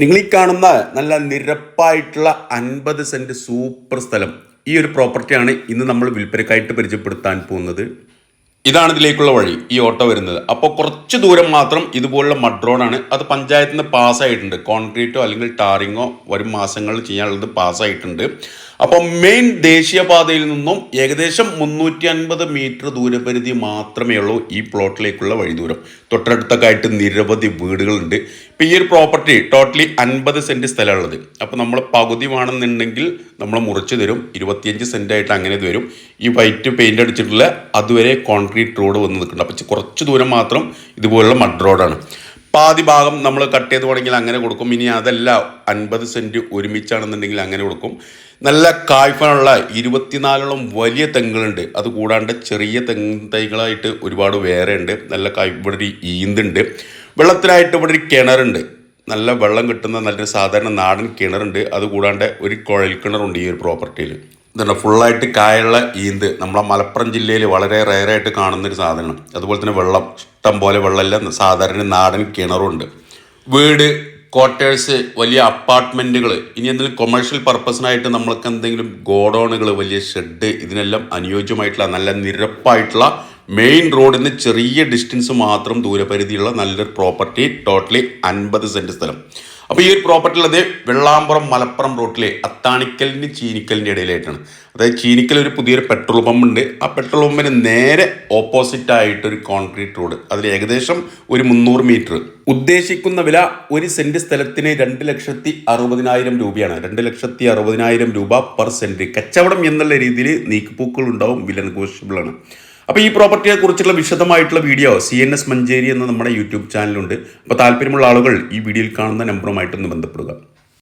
നിങ്ങൾ ഈ കാണുന്ന നല്ല നിരപ്പായിട്ടുള്ള 50 സെന്റ് സൂപ്പർ സ്ഥലം, ഈ ഒരു പ്രോപ്പർട്ടിയാണ് ഇന്ന് നമ്മൾ വിൽപ്പനക്കായിട്ട് പരിചയപ്പെടുത്താൻ പോകുന്നത്. ഇതാണ് ഇതിലേക്കുള്ള വഴി, ഈ ഓട്ടോ വരുന്നത്. അപ്പോൾ കുറച്ച് ദൂരം മാത്രം ഇതുപോലുള്ള മഡ് റോഡാണ്. അത് പഞ്ചായത്തിൽ നിന്ന് പാസ്സായിട്ടുണ്ട്. കോൺക്രീറ്റോ അല്ലെങ്കിൽ ടാറിങ്ങോ വരും മാസങ്ങളിൽ ചെയ്യാനുള്ളത് പാസ്സായിട്ടുണ്ട്. അപ്പോൾ മെയിൻ ദേശീയപാതയിൽ നിന്നും ഏകദേശം 350 മീറ്റർ ദൂരപരിധി മാത്രമേ ഉള്ളൂ ഈ പ്ലോട്ടിലേക്കുള്ള വഴി ദൂരം. തൊട്ടടുത്തൊക്കെ ആയിട്ട് നിരവധി വീടുകളുണ്ട്. ഇപ്പം ഈ ഒരു പ്രോപ്പർട്ടി ടോട്ടലി 50 സെൻറ്റ് സ്ഥലമുള്ളത്. അപ്പോൾ നമ്മൾ പകുതി വേണമെന്നുണ്ടെങ്കിൽ നമ്മൾ മുറിച്ച് തരും. 25 സെൻറ്റ് ആയിട്ട് അങ്ങനെ ഇത് വരും. ഈ വൈറ്റ് പെയിൻ്റ് അടിച്ചിട്ടുള്ള അതുവരെ കോൺക്രീറ്റ് റോഡ് വന്ന് നിൽക്കുന്നുണ്ട്. അപ്പോൾ കുറച്ച് ദൂരം മാത്രം ഇതുപോലുള്ള മഡ് റോഡാണ്. പാതി ഭാഗം നമ്മൾ കട്ട് ചെയ്ത് തുടങ്ങിയാൽ അങ്ങനെ കൊടുക്കും. ഇനി അതല്ല 50 സെൻറ്റ് ഒരുമിച്ചാണെന്നുണ്ടെങ്കിൽ അങ്ങനെ കൊടുക്കും. നല്ല കായ്ഫലുള്ള 24ഓളം വലിയ തെങ്ങുകളുണ്ട്. അതുകൂടാണ്ട് ചെറിയ തെങ്ങ് തൈകളായിട്ട് ഒരുപാട് വേറെ ഉണ്ട്. നല്ല ഇവിടെ ഒരു ഈന്തുണ്ട്. വെള്ളത്തിനായിട്ട് ഇവിടെ ഒരു കിണറുണ്ട്. നല്ല വെള്ളം കിട്ടുന്ന നല്ലൊരു സാധാരണ നാടൻ കിണറുണ്ട്. അതുകൂടാണ്ട് ഒരു കുഴൽ കിണറുണ്ട് ഈ ഒരു പ്രോപ്പർട്ടിയിൽ. ഇതുണ്ട് ഫുള്ളായിട്ട് കായുള്ള ഈന്ത്. നമ്മളെ മലപ്പുറം ജില്ലയിൽ വളരെ റെയറായിട്ട് കാണുന്നൊരു സാധനമാണ്. അതുപോലെ തന്നെ വെള്ളം ഇഷ്ടം പോലെ വെള്ളമെല്ലാം സാധാരണ നാടൻ കിണറുണ്ട്. വീട്, ക്വാർട്ടേഴ്സ്, വലിയ അപ്പാർട്ട്മെൻറ്റുകൾ, ഇനി എന്തെങ്കിലും കൊമേഴ്ഷ്യൽ പർപ്പസിനായിട്ട് നമ്മൾക്ക് എന്തെങ്കിലും ഗോഡൗണുകൾ, വലിയ ഷെഡ്, ഇതിനെല്ലാം അനുയോജ്യമായിട്ടുള്ള നല്ല നിരപ്പായിട്ടുള്ള മെയിൻ റോഡിൽ നിന്ന് ചെറിയ ഡിസ്റ്റൻസ് മാത്രം ദൂരപരിധിയുള്ള നല്ലൊരു പ്രോപ്പർട്ടി. ടോട്ടലി 50 സെൻറ്റ് സ്ഥലം. അപ്പോൾ ഈ ഒരു പ്രോപ്പർട്ടി ഉള്ളത് വെള്ളാമ്പുറം മലപ്പുറം റൂട്ടിലെ അത്താണിക്കലിന് ചീനിക്കലിൻ്റെ ഇടയിലായിട്ടാണ്. അതായത് ചീനിക്കൽ ഒരു പുതിയൊരു പെട്രോൾ പമ്പ് ഉണ്ട്. ആ പെട്രോൾ പമ്പിന് നേരെ ഓപ്പോസിറ്റ് ആയിട്ടൊരു കോൺക്രീറ്റ് റോഡ്. അതിൽ ഏകദേശം ഒരു 300 മീറ്റർ. ഉദ്ദേശിക്കുന്ന വില 1 സെൻറ്റ് സ്ഥലത്തിന് 2,60,000 രൂപയാണ്. 2,60,000 രൂപ പെർ സെൻറ്റ്. കച്ചവടം എന്നുള്ള രീതിയിൽ നീക്കുപോക്കുകൾ ഉണ്ടാവും. വില നെഗോഷ്യബിൾ ആണ്. അപ്പോൾ ഈ പ്രോപ്പർട്ടിയെ കുറിച്ചുള്ള വിശദമായിട്ടുള്ള വീഡിയോ CNS മഞ്ചേരി എന്ന നമ്മുടെ യൂട്യൂബ് ചാനലുണ്ട്. അപ്പോൾ താല്പര്യമുള്ള ആളുകൾ ഈ വീഡിയോയിൽ കാണുന്ന നമ്പറുമായിട്ടൊന്ന് ബന്ധപ്പെടുക.